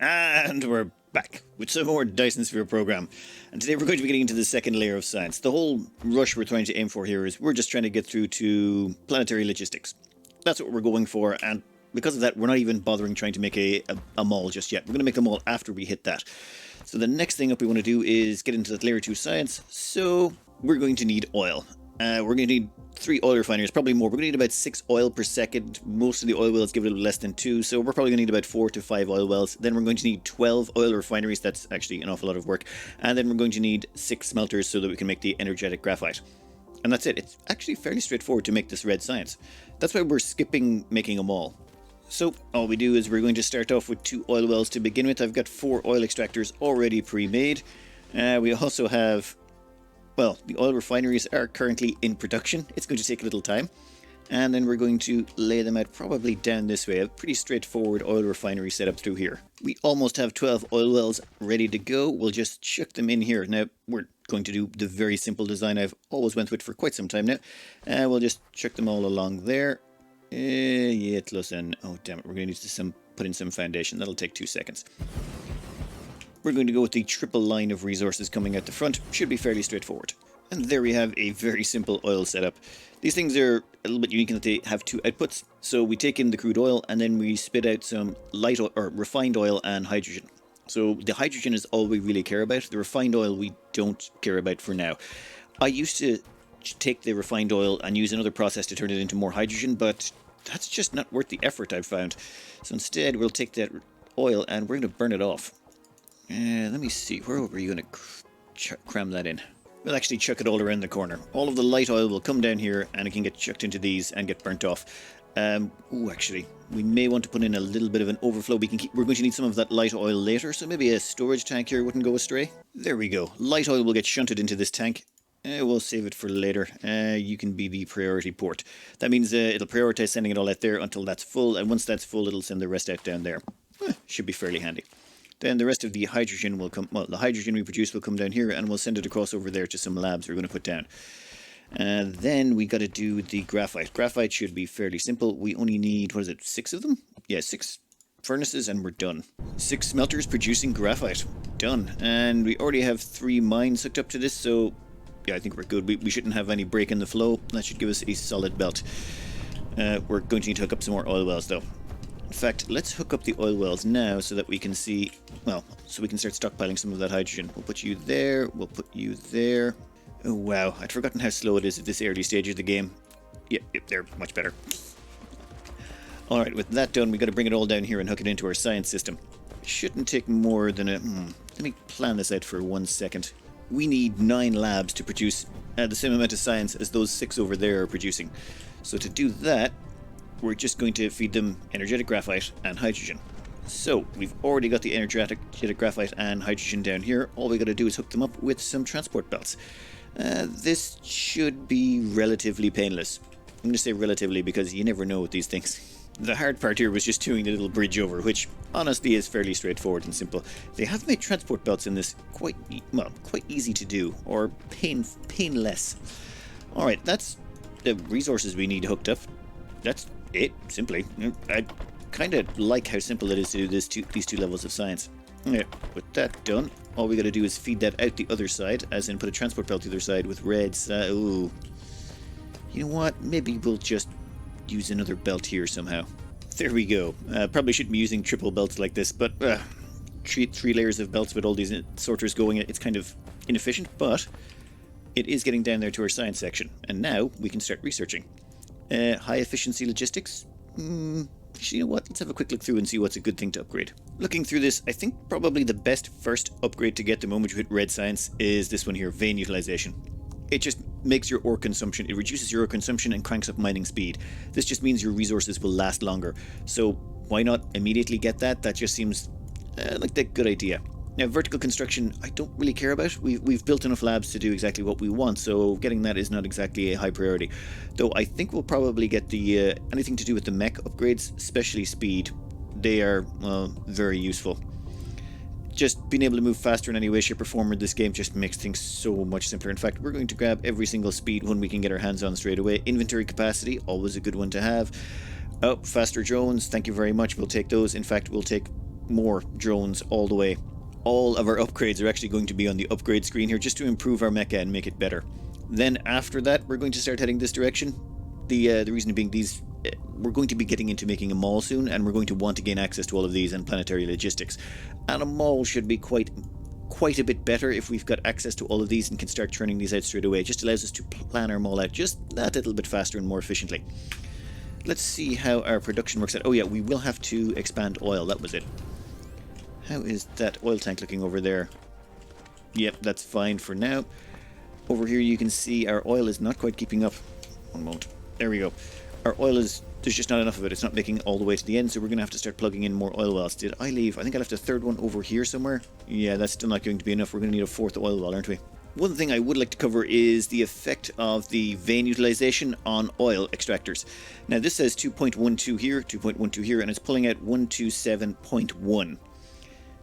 And we're back with some more Dyson Sphere Program. And today we're going to be getting into the second layer of science. The whole rush we're trying to aim for here is we're just trying to get through to planetary logistics. That's what we're going for, and because of that, we're not even bothering trying to make a mall just yet. We're going to make the mall after we hit that. So the next thing up we want to do is get into that layer 2 science. So we're going to need oil. We're going to need 3 oil refineries, probably more. We're going to need about 6 oil per second. Most of the oil wells give it a little less than 2, so we're probably going to need about 4 to 5 oil wells. Then we're going to need 12 oil refineries. That's actually an awful lot of work. And then we're going to need 6 smelters so that we can make the energetic graphite. And that's it. It's actually fairly straightforward to make this red science. That's why we're skipping making them all. So all we do is we're going to start off with 2 oil wells to begin with. I've got 4 oil extractors already pre-made. We also have... well, the oil refineries are currently in production. It's going to take a little time. And then we're going to lay them out probably down this way. A pretty straightforward oil refinery setup through here. We almost have 12 oil wells ready to go. We'll just chuck them in here. Now, we're going to do the very simple design I've always went with for quite some time now. We'll just chuck them all along there. Yeah, close in. Oh, damn it. We're going to need to put in some foundation. That'll take 2 seconds. We're going to go with the triple line of resources coming out the front. Should be fairly straightforward. And there we have a very simple oil setup. These things are a little bit unique in that they have 2 outputs. So we take in the crude oil and then we spit out some light oil, or refined oil and hydrogen. So the hydrogen is all we really care about. The refined oil we don't care about for now. I used to take the refined oil and use another process to turn it into more hydrogen, but that's just not worth the effort I've found. So instead we'll take that oil and we're going to burn it off. Let me see, where were you going to cram that in? We'll actually chuck it all around the corner. All of the light oil will come down here and it can get chucked into these and get burnt off. Actually, we may want to put in a little bit of an overflow. We're going to need some of that light oil later, so maybe a storage tank here wouldn't go astray. There we go. Light oil will get shunted into this tank. We'll save it for later. You can be the priority port. That means it'll prioritize sending it all out there until that's full, and once that's full, it'll send the rest out down there. Should be fairly handy. Then the rest of the hydrogen will come, well, the hydrogen we produce will come down here and we'll send it across over there to some labs we're going to put down. Then we got to do the graphite. Graphite should be fairly simple. We only need, 6 of them? Yeah, 6 furnaces and we're done. 6 smelters producing graphite. Done. And we already have 3 mines hooked up to this, so yeah, I think we're good. We shouldn't have any break in the flow. That should give us a solid belt. We're going to need to hook up some more oil wells though. In fact, let's hook up the oil wells now so that we can see, well, so we can start stockpiling some of that hydrogen. We'll put you there, we'll put you there. Oh wow, I'd forgotten how slow it is at this early stage of the game. Yep, they're much better. Alright, with that done, we got to bring it all down here and hook it into our science system. Shouldn't take more than let me plan this out for 1 second. We need 9 labs to produce the same amount of science as those 6 over there are producing. So to do that, we're just going to feed them energetic graphite and hydrogen. So we've already got the energetic graphite and hydrogen down here. All we got to do is hook them up with some transport belts. This should be relatively painless. I'm going to say relatively because you never know with these things. The hard part here was just doing the little bridge over, which honestly is fairly straightforward and simple. They have made transport belts in this quite easy to do, or painless. Alright, that's the resources we need hooked up. That's it, simply. I kind of like how simple it is to do these 2 levels of science. Yeah, with that done, all we got to do is feed that out the other side, as in put a transport belt the other side with reds. Ooh. You know what? Maybe we'll just use another belt here somehow. There we go. Probably shouldn't be using triple belts like this, but 3 layers of belts with all these sorters going, it's kind of inefficient, but it is getting down there to our science section. And now we can start researching. High efficiency logistics? You know what, let's have a quick look through and see what's a good thing to upgrade. Looking through this, I think probably the best first upgrade to get the moment you hit red science is this one here, vein utilization. It just makes your ore consumption, it reduces your ore consumption and cranks up mining speed. This just means your resources will last longer. So why not immediately get that? That just seems like a good idea. Now, vertical construction, I don't really care about. We've built enough labs to do exactly what we want, so getting that is not exactly a high priority. Though I think we'll probably get the anything to do with the mech upgrades, especially speed. They are, very useful. Just being able to move faster in any way, shape, or form in this game just makes things so much simpler. In fact, we're going to grab every single speed one we can get our hands on straight away. Inventory capacity, always a good one to have. Oh, faster drones, thank you very much. We'll take those. In fact, we'll take more drones all the way. All of our upgrades are actually going to be on the upgrade screen here just to improve our mecha and make it better. Then after that, we're going to start heading this direction. The reason being these, we're going to be getting into making a mall soon, and we're going to want to gain access to all of these and planetary logistics. And a mall should be quite a bit better if we've got access to all of these and can start churning these out straight away. It just allows us to plan our mall out just that little bit faster and more efficiently. Let's see how our production works out. Oh yeah, we will have to expand oil, that was it. How is that oil tank looking over there? Yep, that's fine for now. Over here you can see our oil is not quite keeping up. One moment. There we go. Our oil is, there's just not enough of it. It's not making it all the way to the end, so we're going to have to start plugging in more oil wells. Did I leave? I think I left a third one over here somewhere. Yeah, that's still not going to be enough. We're going to need a fourth oil well, aren't we? One thing I would like to cover is the effect of the vein utilization on oil extractors. Now this says 2.12 here, 2.12 here, and it's pulling out 127.1.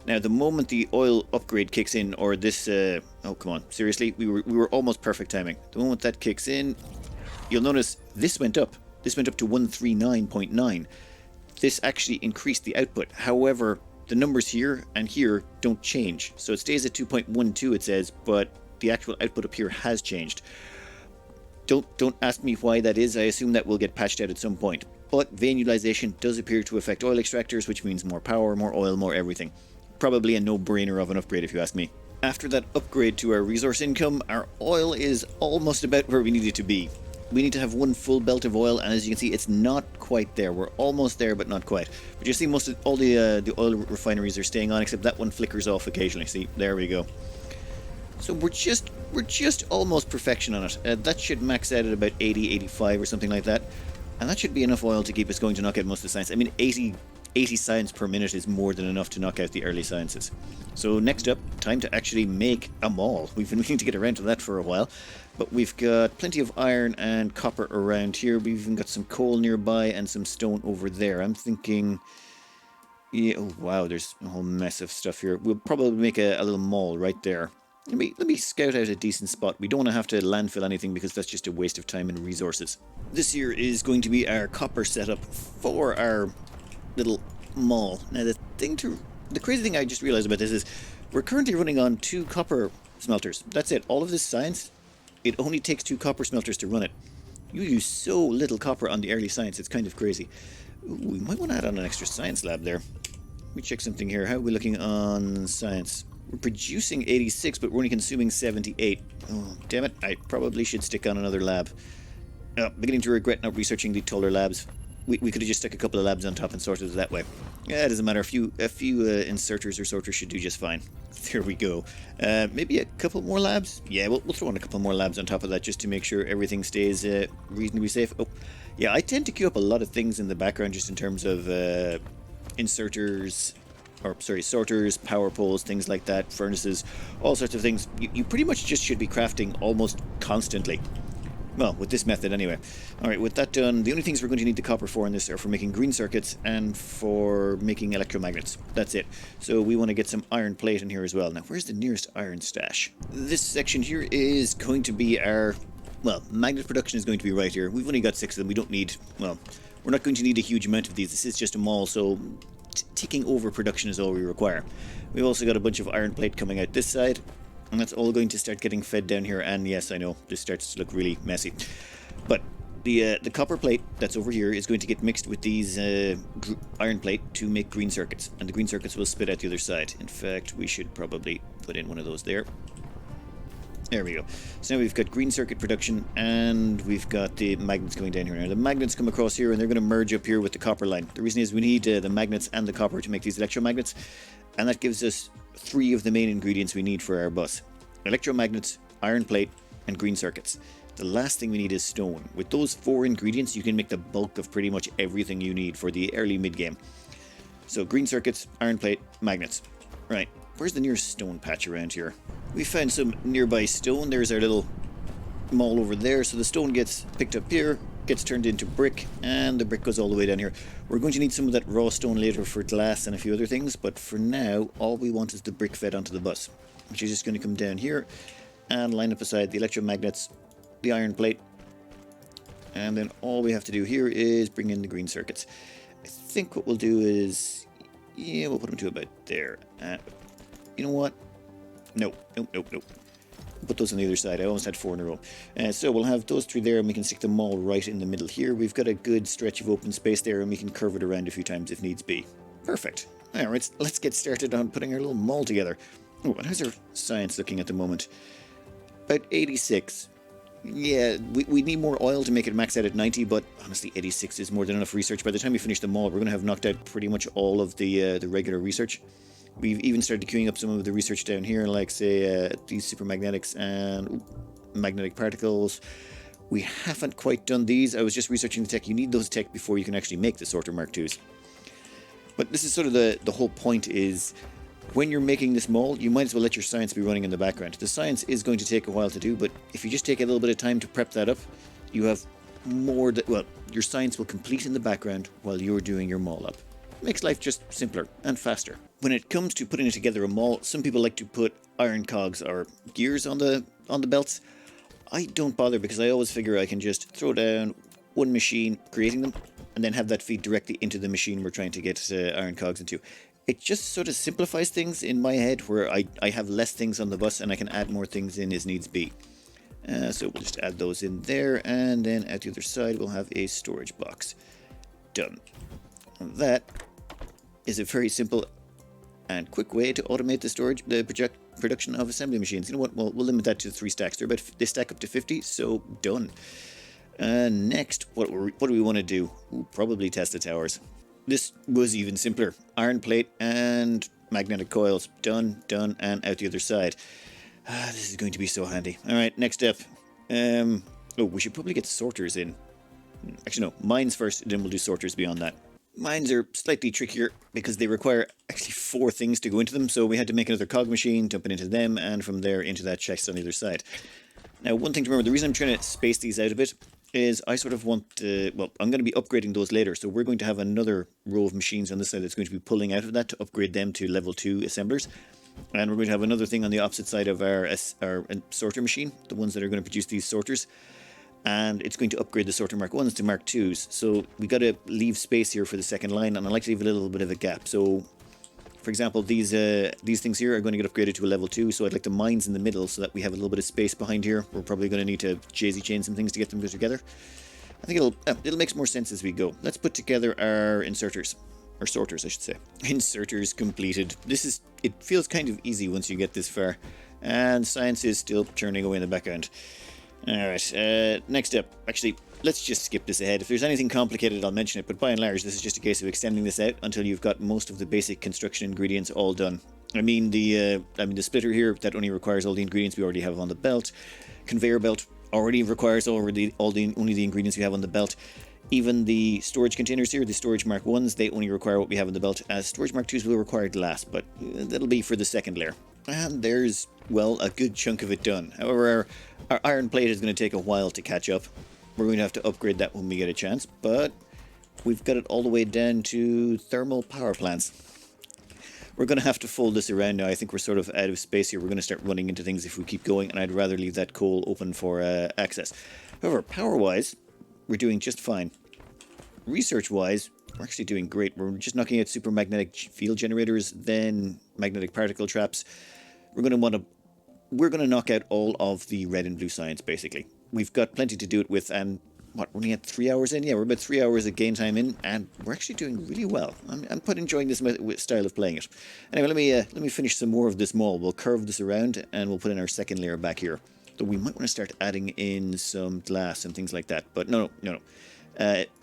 Now the moment the oil upgrade kicks in, or this, oh come on, seriously, we were almost perfect timing. The moment that kicks in, you'll notice this went up. This went up to 139.9. This actually increased the output. However, the numbers here and here don't change. So it stays at 2.12 it says, but the actual output up here has changed. Don't ask me why that is. I assume that will get patched out at some point. But vein utilization does appear to affect oil extractors, which means more power, more oil, more everything. Probably a no-brainer of an upgrade if you ask me. After that upgrade to our resource income, our oil is almost about where we need it to be. We need to have one full belt of oil, and as you can see, it's not quite there. We're almost there, but not quite. But you see, most of all the oil refineries are staying on, except that one flickers off occasionally. See, there we go. So we're just almost perfection on it. That should max out at about 80, 85 or something like that. And that should be enough oil to keep us going to knock out most of the science. I mean, 80 science per minute is more than enough to knock out the early sciences. So next up, time to actually make a mall. We've been meaning to get around to that for a while. But we've got plenty of iron and copper around here. We've even got some coal nearby and some stone over there. I'm thinking... yeah, oh wow, there's a whole mess of stuff here. We'll probably make a little mall right there. Let me scout out a decent spot. We don't want to have to landfill anything because that's just a waste of time and resources. This here is going to be our copper setup for our little mall. Now the crazy thing I just realized about this is we're currently running on 2 copper smelters. That's it. All of this science, it only takes 2 copper smelters to run it. You use so little copper on the early science, it's kind of crazy. Ooh, we might want to add on an extra science lab there. Let me check something here. How are we looking on science? We're producing 86, but we're only consuming 78. Oh, damn it. I probably should stick on another lab. Beginning to regret not researching the taller labs. We could have just stuck a couple of labs on top and sorted it that way. Yeah, it doesn't matter. A few inserters or sorters should do just fine. There we go. Maybe a couple more labs? Yeah, we'll throw in a couple more labs on top of that just to make sure everything stays reasonably safe. Oh, yeah, I tend to queue up a lot of things in the background just in terms of inserters... sorters, power poles, things like that, furnaces, all sorts of things. You pretty much just should be crafting almost constantly. Well, with this method anyway. Alright, with that done, the only things we're going to need the copper for in this are for making green circuits and for making electromagnets. That's it. So we want to get some iron plate in here as well. Now, where's the nearest iron stash? This section here is going to be our... well, magnet production is going to be right here. We've only got 6 of them. We don't need... well, we're not going to need a huge amount of these. This is just a mall, so... ticking over production is all we require. We've also got a bunch of iron plate coming out this side, and that's all going to start getting fed down here. And yes, I know this starts to look really messy, but the copper plate that's over here is going to get mixed with these iron plate to make green circuits, and the green circuits will spit out the other side. In fact, we should probably put in one of those there. There we go. So now we've got green circuit production, and we've got the magnets going down here. Now the magnets come across here, and they're going to merge up here with the copper line. The reason is we need the magnets and the copper to make these electromagnets, and that gives us 3 of the main ingredients we need for our bus. Electromagnets, iron plate, and green circuits. The last thing we need is stone. With those 4 ingredients, you can make the bulk of pretty much everything you need for the early mid-game. So green circuits, iron plate, magnets. Right. Where's the nearest stone patch around here? We found some nearby stone. There's our little mall over there. So the stone gets picked up here, gets turned into brick, and the brick goes all the way down here. We're going to need some of that raw stone later for glass and a few other things, but for now, all we want is the brick fed onto the bus, which is just going to come down here and line up beside the electromagnets, the iron plate, and then all we have to do here is bring in the green circuits. I think what we'll do is... Yeah, we'll put them to about there. You know what? No. Put those on the other side. I almost had 4 in a row. So we'll have those 3 there, and we can stick them all right in the middle here. We've got a good stretch of open space there, and we can curve it around a few times if needs be. Perfect. Alright, let's get started on putting our little mall together. Oh, and how's our science looking at the moment? About 86. Yeah, we need more oil to make it max out at 90, but honestly 86 is more than enough research. By the time we finish the mall, we're going to have knocked out pretty much all of the regular research. We've even started queuing up some of the research down here, like, say, these supermagnetics and magnetic particles. We haven't quite done these. I was just researching the tech. You need those tech before you can actually make the sorter Mark IIs. But this is sort of the whole point is, when you're making this mall, you might as well let your science be running in the background. The science is going to take a while to do, but if you just take a little bit of time to prep that up, you have more that, well, your science will complete in the background while you're doing your mall up. Makes life just simpler and faster. When it comes to putting together a mall, some people like to put iron cogs or gears on the belts. I don't bother because I always figure I can just throw down one machine creating them and then have that feed directly into the machine we're trying to get iron cogs into. It just sort of simplifies things in my head where I have less things on the bus and I can add more things in as needs be. So we'll just add those in there, and then at the other side we'll have a storage box. Done. And that is a very simple and quick way to automate the production of assembly machines. You know what? We'll limit that to 3 stacks. They stack up to 50, so done. Next, what do we want to do? Ooh, probably test the towers. This was even simpler. Iron plate and magnetic coils. Done, and out the other side. This is going to be so handy. Alright, next step. Oh, we should probably get sorters in. Actually, no. Mines first, then we'll do sorters beyond that. Mines are slightly trickier because they require actually 4 things to go into them. So we had to make another cog machine, dump it into them, and from there into that chest on the other side. Now, one thing to remember, the reason I'm trying to space these out a bit is I sort of want well, I'm going to be upgrading those later, so we're going to have another row of machines on this side that's going to be pulling out of that to upgrade them to level 2 assemblers, and we're going to have another thing on the opposite side of our sorter machine, the ones that are going to produce these sorters, and it's going to upgrade the sorter Mark 1s to Mark 2s, so we got to leave space here for the second line, and I like to leave a little bit of a gap. So for example, these things here are going to get upgraded to a level 2, so I'd like the mines in the middle so that we have a little bit of space behind here. We're probably going to need to daisy chain some things to get them together. I think it'll make more sense as we go. Let's put together our inserters. Or sorters, I should say. Inserters completed. It feels kind of easy once you get this far. And science is still churning away in the background. Alright, next up. Actually, let's just skip this ahead. If there's anything complicated, I'll mention it, but by and large, this is just a case of extending this out until you've got most of the basic construction ingredients all done. I mean the splitter here, that only requires all the ingredients we already have on the belt. Conveyor belt already requires only the ingredients we have on the belt. Even the storage containers here, the storage Mark 1s, they only require what we have on the belt. Storage Mark 2s will require glass, but that'll be for the second layer. And there's, well, a good chunk of it done. However, our iron plate is going to take a while to catch up. We're going to have to upgrade that when we get a chance, but we've got it all the way down to thermal power plants. We're going to have to fold this around now. I think we're sort of out of space here. We're going to start running into things if we keep going, and I'd rather leave that coal open for access. However, power-wise, we're doing just fine. Research-wise, we're actually doing great. We're just knocking out super magnetic field generators, then magnetic particle traps. We're going to knock out all of the red and blue science, basically. We've got plenty to do it with, and what, we're only at 3 hours in? Yeah, we're about 3 hours of game time in, and we're actually doing really well. I'm quite enjoying this style of playing it. Anyway, let me finish some more of this mall. We'll curve this around, and we'll put in our second layer back here. Though we might want to start adding in some glass and things like that, but no.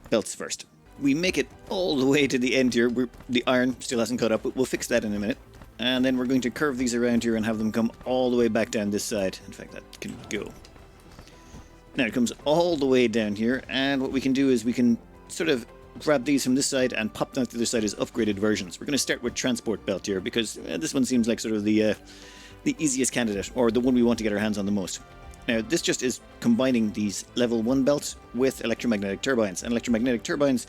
Belts first. We make it all the way to the end here. The iron still hasn't caught up, but we'll fix that in a minute. And then we're going to curve these around here and have them come all the way back down this side. In fact, that can go. Now it comes all the way down here, and what we can do is we can sort of grab these from this side and pop them to the other side as upgraded versions. We're going to start with transport belt here, because this one seems like sort of the easiest candidate, or the one we want to get our hands on the most. Now, this just is combining these level 1 belts with electromagnetic turbines. And electromagnetic turbines,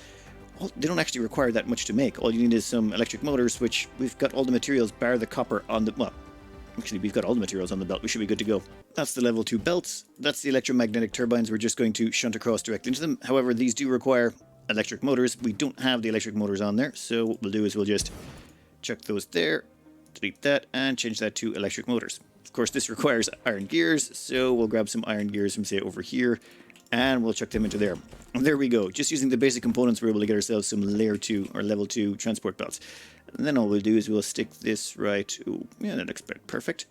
they don't actually require that much to make. All you need is some electric motors, which we've got all the materials, bar the copper on the... Well, actually, we've got all the materials on the belt. We should be good to go. That's the level 2 belts. That's the electromagnetic turbines. We're just going to shunt across directly into them. However, these do require electric motors. We don't have the electric motors on there. So what we'll do is we'll just chuck those there, delete that, and change that to electric motors. Of course, this requires iron gears, so we'll grab some iron gears from, say, over here, and we'll chuck them into there. And there we go. Just using the basic components, we're able to get ourselves some layer 2 or level 2 transport belts. And then all we'll do is we'll stick this right... Ooh, yeah, that looks perfect.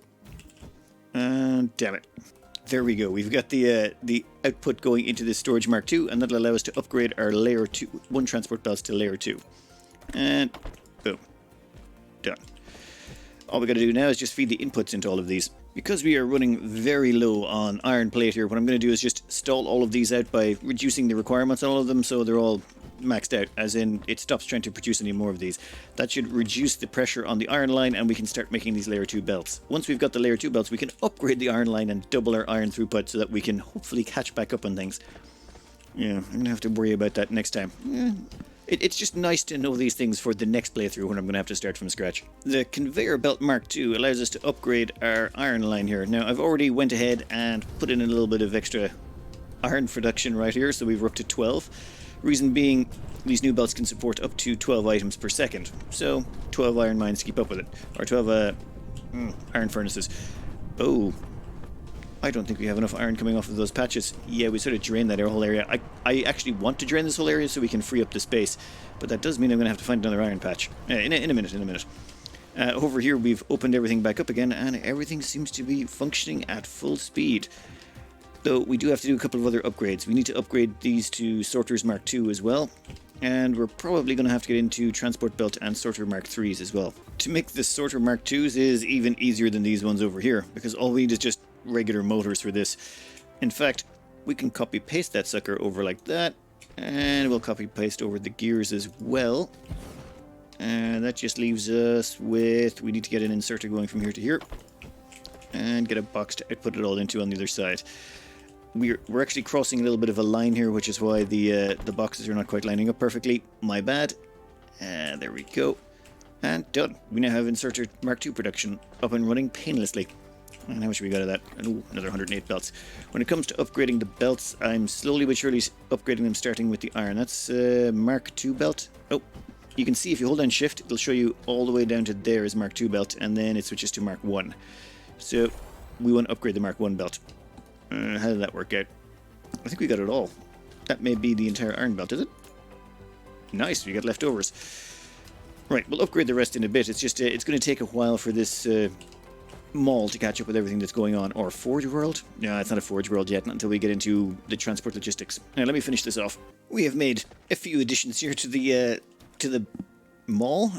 And damn it. There we go. We've got the output going into this storage Mark II, and that'll allow us to upgrade our layer 2, 1 transport belts to layer 2. And boom. Done. All we got to do now is just feed the inputs into all of these. Because we are running very low on iron plate here, what I'm going to do is just stall all of these out by reducing the requirements on all of them so they're all maxed out, as in it stops trying to produce any more of these. That should reduce the pressure on the iron line, and we can start making these layer 2 belts. Once we've got the layer 2 belts, we can upgrade the iron line and double our iron throughput so that we can hopefully catch back up on things. Yeah, I'm going to have to worry about that next time. Yeah. It's just nice to know these things for the next playthrough when I'm going to have to start from scratch. The conveyor belt Mark II allows us to upgrade our iron line here. Now, I've already went ahead and put in a little bit of extra iron production right here, so we're up to 12. Reason being, these new belts can support up to 12 items per second. So, 12 iron mines to keep up with it. Or 12 iron furnaces. Oh, I don't think we have enough iron coming off of those patches. Yeah, we sort of drained that whole area. I actually want to drain this whole area so we can free up the space. But that does mean I'm going to have to find another iron patch. In a minute. Over here, we've opened everything back up again, and everything seems to be functioning at full speed. Though we do have to do a couple of other upgrades. We need to upgrade these to Sorters Mark II as well. And we're probably going to have to get into Transport Belt and Sorter Mark IIIs as well. To make the Sorter Mark IIs is even easier than these ones over here, because all we need is just regular motors for this. In fact, we can copy paste that sucker over like that, and we'll copy paste over the gears as well. And that just leaves us with, we need to get an inserter going from here to here and get a box to output it all into on the other side. We're actually crossing a little bit of a line here, which is why the boxes are not quite lining up perfectly. My bad. And there we go. And done. We now have inserter Mark II production up and running painlessly. And how much we got of that? Oh, another 108 belts. When it comes to upgrading the belts, I'm slowly but surely upgrading them, starting with the iron. That's Mark II belt. Oh, you can see if you hold down shift, it'll show you all the way down to there is Mark II belt, and then it switches to Mark I. So we want to upgrade the Mark I belt. How did that work out? I think we got it all. That may be the entire iron belt, is it? Nice, we got leftovers. Right, we'll upgrade the rest in a bit. It's just it's going to take a while for this mall to catch up with everything that's going on. Or Forge World? No, it's not a Forge World yet, not until we get into the transport logistics. Now, let me finish this off. We have made a few additions here to the mall.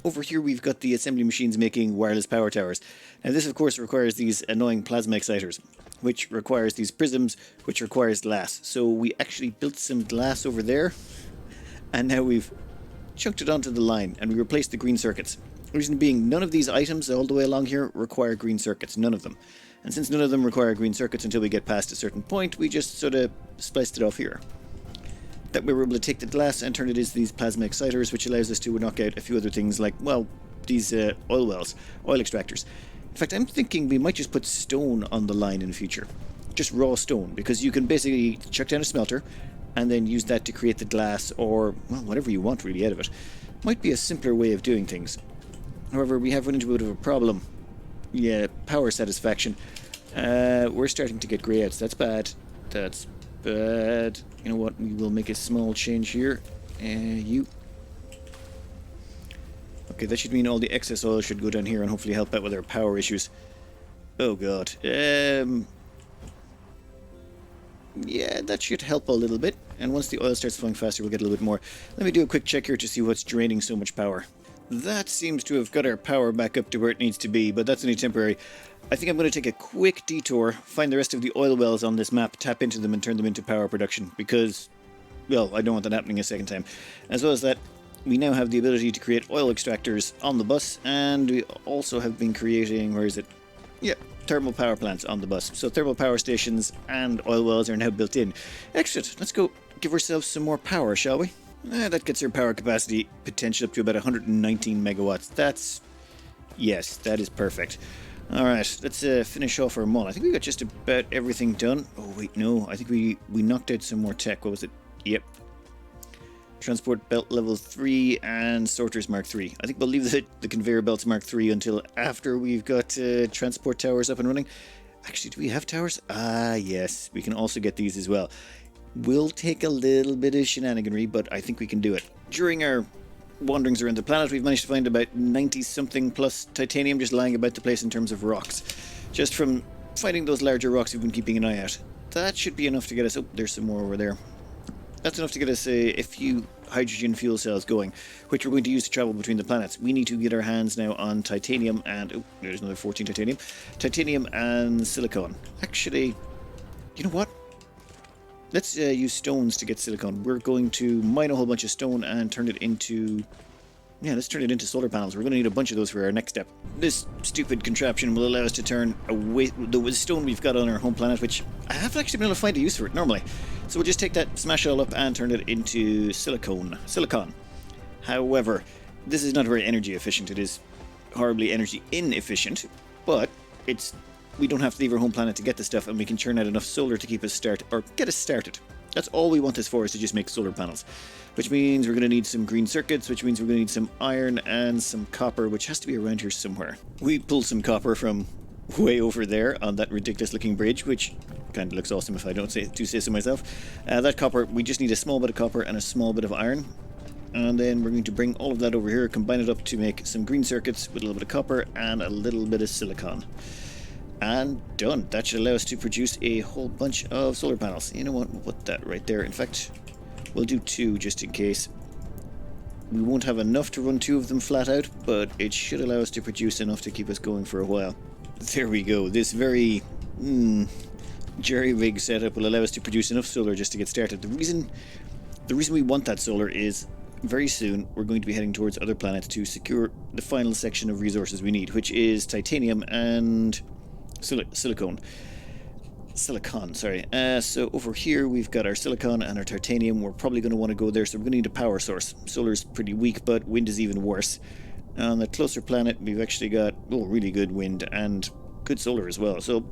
Over here we've got the assembly machines making wireless power towers. Now this of course requires these annoying plasma exciters, which requires these prisms, which requires glass. So we actually built some glass over there, and now we've chunked it onto the line and we replaced the green circuits. The reason being, none of these items all the way along here require green circuits, none of them. And since none of them require green circuits until we get past a certain point, we just sort of spliced it off here. That way we're able to take the glass and turn it into these plasma exciters, which allows us to knock out a few other things like, well, these oil wells, oil extractors. In fact, I'm thinking we might just put stone on the line in the future. Just raw stone, because you can basically chuck down a smelter and then use that to create the glass or, well, whatever you want really out of it. Might be a simpler way of doing things. However, we have run into a bit of a problem. Yeah, power satisfaction. We're starting to get greyouts. That's bad. That's bad. You know what? We will make a small change here. You. Okay, that should mean all the excess oil should go down here and hopefully help out with our power issues. Oh god. Yeah, that should help a little bit. And once the oil starts flowing faster, we'll get a little bit more. Let me do a quick check here to see what's draining so much power. That seems to have got our power back up to where it needs to be, but that's only temporary. I think I'm going to take a quick detour, find the rest of the oil wells on this map, tap into them and turn them into power production, because, well, I don't want that happening a second time. As well as that, we now have the ability to create oil extractors on the bus, and we also have been creating, where is it? Yep, thermal power plants on the bus. So thermal power stations and oil wells are now built in. Excellent, let's go give ourselves some more power, shall we? That gets our power capacity potential up to about 119 megawatts. That's... yes, that is perfect. Alright, let's finish off our mall. I think we got just about everything done. Oh wait, no, I think we knocked out some more tech. What was it? Yep. transport belt level 3 and sorters mark 3. I think we'll leave the conveyor belts mark 3 until after we've got transport towers up and running. Actually, do we have towers? Ah, yes, we can also get these as well. Will take a little bit of shenaniganry, but I think we can do it. During our wanderings around the planet, we've managed to find about 90 something plus titanium just lying about the place in terms of rocks. Just from finding those larger rocks we've been keeping an eye out. That should be enough to get us... Oh, there's some more over there. That's enough to get us a few hydrogen fuel cells going, which we're going to use to travel between the planets. We need to get our hands now on titanium and... Oh, there's another 14 titanium. Titanium and silicon. Actually, you know what? Let's use stones to get silicon. We're going to mine a whole bunch of stone and turn it into... Yeah, let's turn it into solar panels. We're going to need a bunch of those for our next step. This stupid contraption will allow us to turn away the stone we've got on our home planet, which I haven't actually been able to find a use for it normally. So we'll just take that, smash it all up, and turn it into silicon. However, this is not very energy efficient. It is horribly energy inefficient, but we don't have to leave our home planet to get the stuff, and we can churn out enough solar to keep us get us started. That's all we want this for, is to just make solar panels. Which means we're going to need some green circuits, which means we're going to need some iron and some copper, which has to be around here somewhere. We pulled some copper from way over there on that ridiculous looking bridge, which kind of looks awesome if I don't say so myself. That copper, we just need a small bit of copper and a small bit of iron. And then we're going to bring all of that over here, combine it up to make some green circuits with a little bit of copper and a little bit of silicon. And done. That should allow us to produce a whole bunch of solar panels. You know what? We'll put that right there. In fact, we'll do 2 just in case. We won't have enough to run 2 of them flat out, but it should allow us to produce enough to keep us going for a while. There we go. This very jerry-rig setup will allow us to produce enough solar just to get started. The reason we want that solar is very soon we're going to be heading towards other planets to secure the final section of resources we need, which is titanium and silicon, sorry. So over here we've got our silicon and our titanium. We're probably going to want to go there, so we're going to need a power source. Solar's pretty weak, but wind is even worse. On the closer planet, we've actually got really good wind and good solar as well. So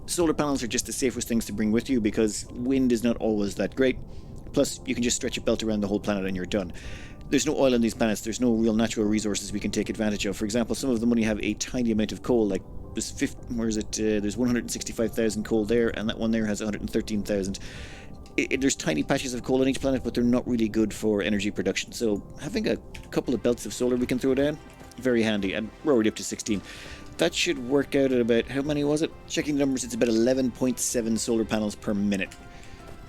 solar panels are just the safest things to bring with you, because wind is not always that great. Plus, you can just stretch a belt around the whole planet and you're done. There's no oil on these planets. There's no real natural resources we can take advantage of. For example, some of them only have a tiny amount of coal, like there's 165,000 coal there, and that one there has 113,000. There's tiny patches of coal on each planet, but they're not really good for energy production. So having a couple of belts of solar we can throw down, very handy, and we're already up to 16. That should work out at about, how many was it? Checking the numbers, it's about 11.7 solar panels per minute,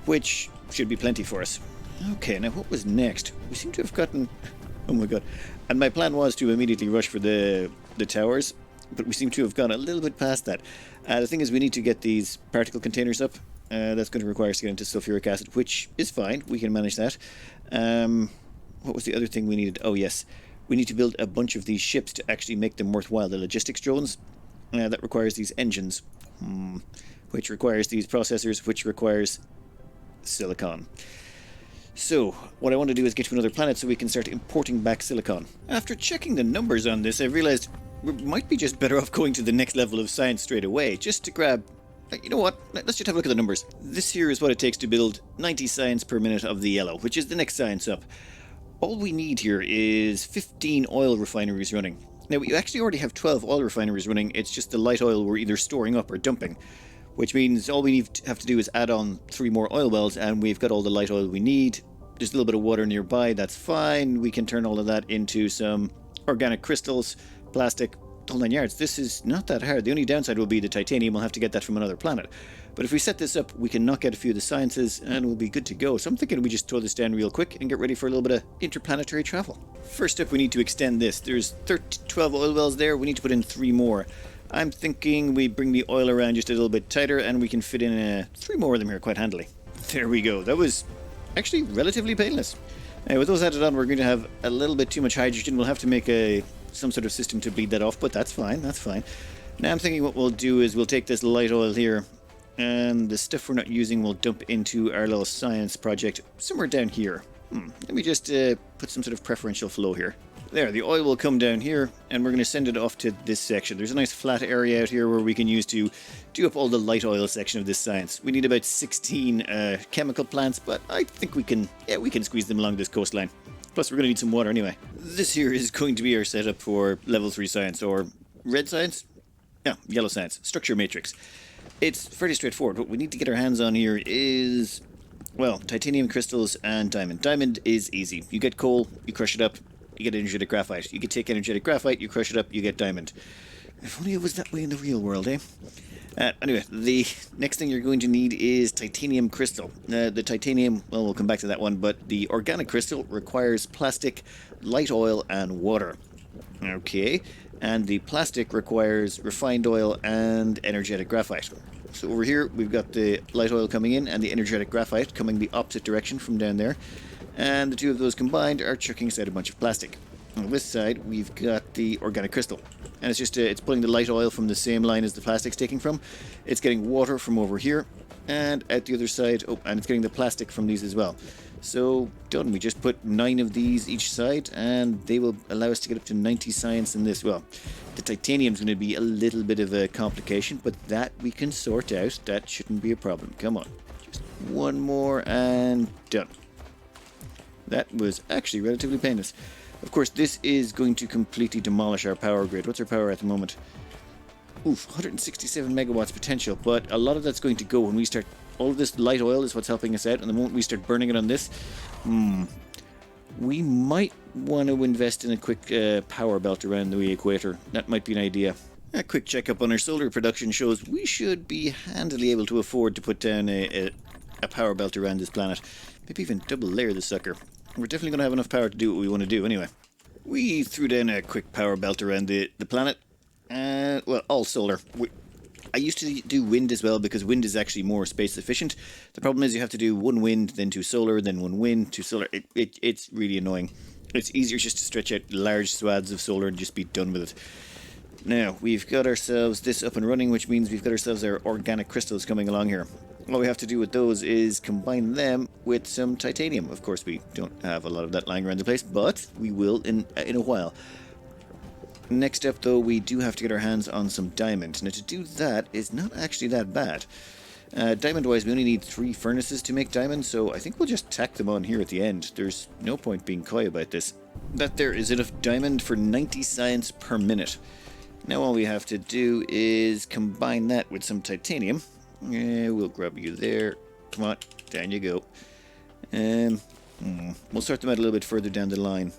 which should be plenty for us. Okay, now what was next? We seem to have gotten... Oh my god. And my plan was to immediately rush for the towers, but we seem to have gone a little bit past that. The thing is, we need to get these particle containers up. That's going to require us to get into sulfuric acid, which is fine. We can manage that. What was the other thing we needed? Oh, yes. We need to build a bunch of these ships to actually make them worthwhile. The logistics drones. That requires these engines, which requires these processors, which requires silicon. So, what I want to do is get to another planet so we can start importing back silicon. After checking the numbers on this, I realized we might be just better off going to the next level of science straight away, just to grab... You know what? Let's just have a look at the numbers. This here is what it takes to build 90 science per minute of the yellow, which is the next science up. All we need here is 15 oil refineries running. Now, we actually already have 12 oil refineries running, it's just the light oil we're either storing up or dumping. Which means all we have to do is add on 3 more oil wells, and we've got all the light oil we need. There's a little bit of water nearby, that's fine. We can turn all of that into some organic crystals, plastic, whole 9 yards. This is not that hard. The only downside will be the titanium. We'll have to get that from another planet. But if we set this up, we can knock out a few of the sciences, and we'll be good to go. So I'm thinking we just throw this down real quick and get ready for a little bit of interplanetary travel. First up, we need to extend this. There's 12 oil wells there. We need to put in 3 more. I'm thinking we bring the oil around just a little bit tighter, and we can fit in 3 more of them here quite handily. There we go. That was actually relatively painless. Now, with those added on, we're going to have a little bit too much hydrogen. We'll have to make some sort of system to bleed that off, but that's fine. That's fine. Now I'm thinking what we'll do is we'll take this light oil here, and the stuff we're not using we'll dump into our little science project somewhere down here. Let me just put some sort of preferential flow here. There, the oil will come down here, and we're going to send it off to this section. There's a nice flat area out here where we can use to do up all the light oil section of this science. We need about 16 chemical plants, but I think we can squeeze them along this coastline. Plus, we're going to need some water anyway. This here is going to be our setup for level 3 science, or red science? Yeah, yellow science, structure matrix. It's fairly straightforward. What we need to get our hands on here is, well, titanium crystals and diamond. Diamond is easy. You get coal, you crush it up, you get energetic graphite. You can take energetic graphite, you crush it up, you get diamond. If only it was that way in the real world, eh? Anyway, the next thing you're going to need is titanium crystal. The titanium, well, we'll come back to that one, but the organic crystal requires plastic, light oil, and water. Okay, and the plastic requires refined oil and energetic graphite. So over here, we've got the light oil coming in and the energetic graphite coming the opposite direction from down there. And the two of those combined are chucking aside a bunch of plastic. On this side, we've got the organic crystal. And it's just, it's pulling the light oil from the same line as the plastic's taking from. It's getting water from over here. And at the other side, oh, and it's getting the plastic from these as well. So, done. We just put 9 of these each side, and they will allow us to get up to 90 science in this. Well, the titanium's going to be a little bit of a complication, but that we can sort out. That shouldn't be a problem. Come on. Just one more, and done. That was actually relatively painless. Of course, this is going to completely demolish our power grid. What's our power at the moment? Oof, 167 megawatts potential, but a lot of that's going to go when we start. All of this light oil is what's helping us out, and the moment we start burning it on this, we might want to invest in a quick power belt around the equator. That might be an idea. A quick checkup on our solar production shows we should be handily able to afford to put down a power belt around this planet. Maybe even double layer the sucker. We're definitely going to have enough power to do what we want to do anyway. We threw down a quick power belt around the planet. Well, all solar. I used to do wind as well because wind is actually more space efficient. The problem is you have to do one wind, then two solar, then one wind, two solar. It's really annoying. It's easier just to stretch out large swaths of solar and just be done with it. Now, we've got ourselves this up and running, which means we've got ourselves our organic crystals coming along here. All we have to do with those is combine them with some titanium. Of course, we don't have a lot of that lying around the place, but we will in a while. Next up, though, we do have to get our hands on some diamond. Now, to do that is not actually that bad. Diamond-wise, we only need 3 furnaces to make diamond, so I think we'll just tack them on here at the end. There's no point being coy about this. That there is enough diamond for 90 science per minute. Now all we have to do is combine that with some titanium. We'll grab you there. Come on, down you go. We'll sort them out a little bit further down the line.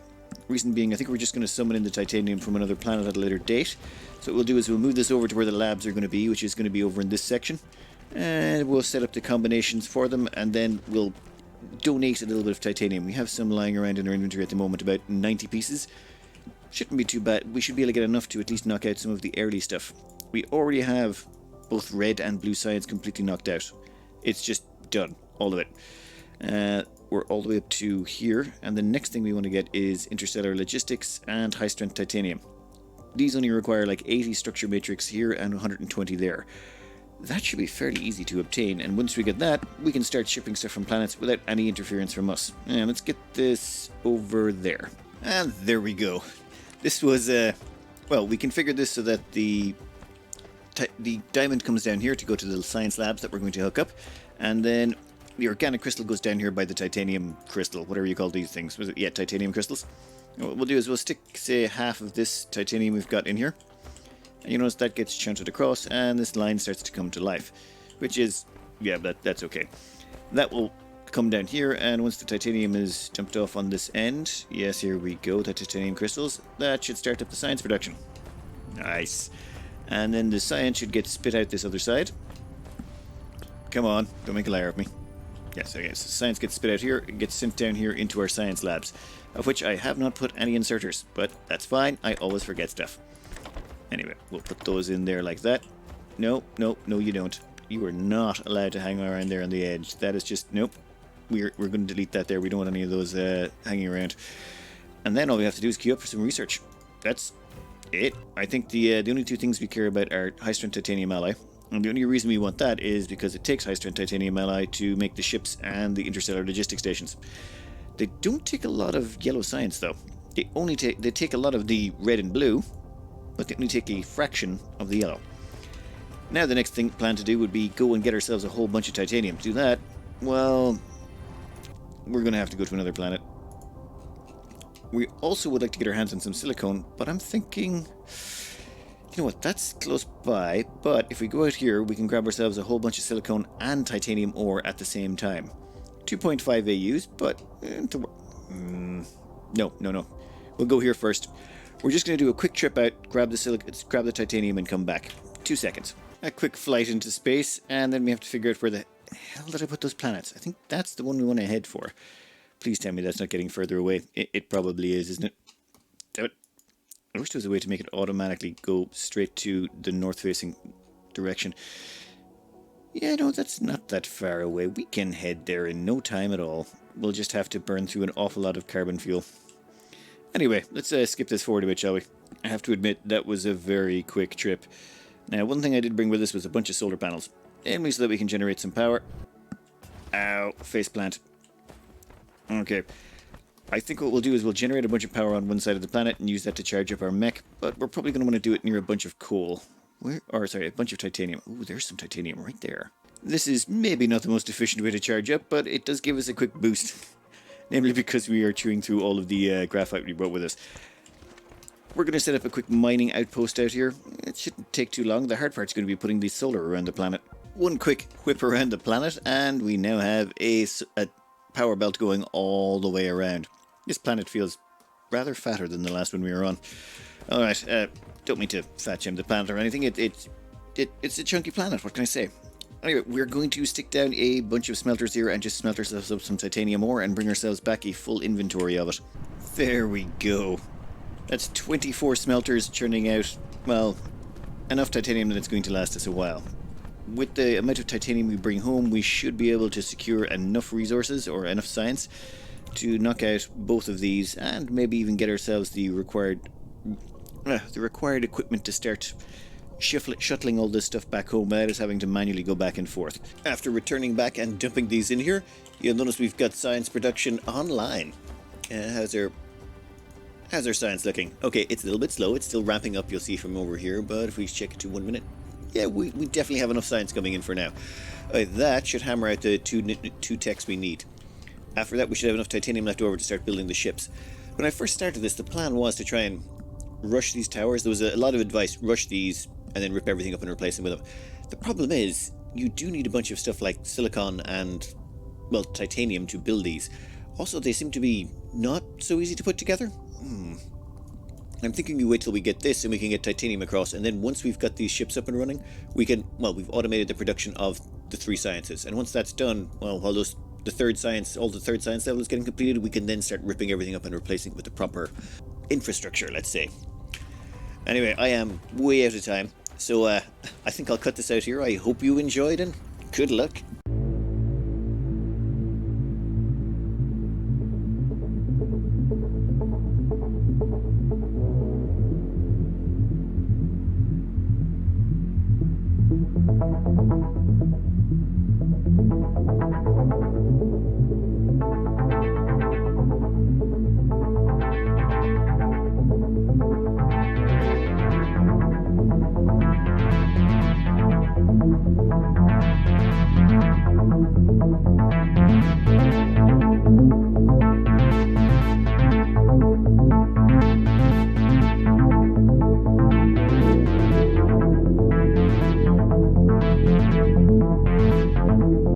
Reason being, I think we're just going to summon in the titanium from another planet at a later date. So what we'll do is we'll move this over to where the labs are going to be, which is going to be over in this section. And we'll set up the combinations for them, and then we'll donate a little bit of titanium. We have some lying around in our inventory at the moment, about 90 pieces. Shouldn't be too bad. We should be able to get enough to at least knock out some of the early stuff. We already have both red and blue science completely knocked out. It's just done, all of it. We're all the way up to here, and the next thing we want to get is interstellar logistics and high-strength titanium. These only require like 80 structure matrix here and 120 there. That should be fairly easy to obtain, and once we get that, we can start shipping stuff from planets without any interference from us. And let's get this over there. And there we go. This was, well, we configured this so that the diamond comes down here to go to the science labs that we're going to hook up, and then the organic crystal goes down here by the titanium crystal, whatever you call these things. Was it? Yeah, titanium crystals. And what we'll do is we'll stick, say, half of this titanium we've got in here. And you notice that gets shunted across, and this line starts to come to life. Which is, yeah, that's okay. That will come down here, and once the titanium is dumped off on this end, yes, here we go, the titanium crystals, that should start up the science production. Nice. And then the science should get spit out this other side. Come on, don't make a liar of me. Yes, okay, so science gets spit out here, it gets sent down here into our science labs, of which I have not put any inserters, but that's fine, I always forget stuff. Anyway, we'll put those in there like that. No, you don't. You are not allowed to hang around there on the edge. That is just, nope. We're going to delete that there, we don't want any of those hanging around. And then all we have to do is queue up for some research. That's it. I think the only two things we care about are high-strength titanium alloy. And the only reason we want that is because it takes high-strength titanium alloy to make the ships and the interstellar logistics stations. They don't take a lot of yellow science, though. They take a lot of the red and blue, but they only take a fraction of the yellow. Now the next plan to do would be go and get ourselves a whole bunch of titanium. To do that, well, we're going to have to go to another planet. We also would like to get our hands on some silicone, but I'm thinking, you know what, that's close by, but if we go out here, we can grab ourselves a whole bunch of silicone and titanium ore at the same time. 2.5 AUs, but no. We'll go here first. We're just going to do a quick trip out, grab the titanium and come back. 2 seconds. A quick flight into space, and then we have to figure out where the hell did I put those planets? I think that's the one we want to head for. Please tell me that's not getting further away. It probably is, isn't it? Damn it. I wish there was a way to make it automatically go straight to the north-facing direction. Yeah, no, that's not that far away. We can head there in no time at all. We'll just have to burn through an awful lot of carbon fuel. Anyway, let's skip this forward a bit, shall we? I have to admit, that was a very quick trip. Now, one thing I did bring with us was a bunch of solar panels. Mainly so that we can generate some power. Ow, faceplant. Okay. I think what we'll do is we'll generate a bunch of power on one side of the planet and use that to charge up our mech, but we're probably going to want to do it near a bunch of coal. A bunch of titanium. Ooh, there's some titanium right there. This is maybe not the most efficient way to charge up, but it does give us a quick boost. Namely because we are chewing through all of the graphite we brought with us. We're going to set up a quick mining outpost out here. It shouldn't take too long. The hard part's going to be putting the solar around the planet. One quick whip around the planet, and we now have a power belt going all the way around. This planet feels rather fatter than the last one we were on. Alright, don't mean to fat shame the planet or anything. It's a chunky planet, what can I say? Anyway, we're going to stick down a bunch of smelters here and just smelt ourselves up some titanium ore and bring ourselves back a full inventory of it. There we go. That's 24 smelters churning out, well, enough titanium that it's going to last us a while. With the amount of titanium we bring home, we should be able to secure enough resources or enough science to knock out both of these and maybe even get ourselves the required equipment to start shuttling all this stuff back home without us having to manually go back and forth. After returning back and dumping these in here, you'll notice we've got science production online. How's our science looking? Okay, it's a little bit slow. It's still ramping up, you'll see from over here, but if we check it to 1 minute, yeah, we definitely have enough science coming in for now. That should hammer out the two techs we need. After that, we should have enough titanium left over to start building the ships. When I first started this, the plan was to try and rush these towers. There was a lot of advice, rush these and then rip everything up and replace them with them. The problem is, you do need a bunch of stuff like silicon and, well, titanium to build these. Also, they seem to be not so easy to put together. I'm thinking we wait till we get this and we can get titanium across, and then once we've got these ships up and running, we can, well, we've automated the production of the 3 sciences, and once that's done, well, while all the third science level is getting completed, we can then start ripping everything up and replacing it with the proper infrastructure, let's say. Anyway, I am way out of time, so I think I'll cut this out here. I hope you enjoyed, and good luck.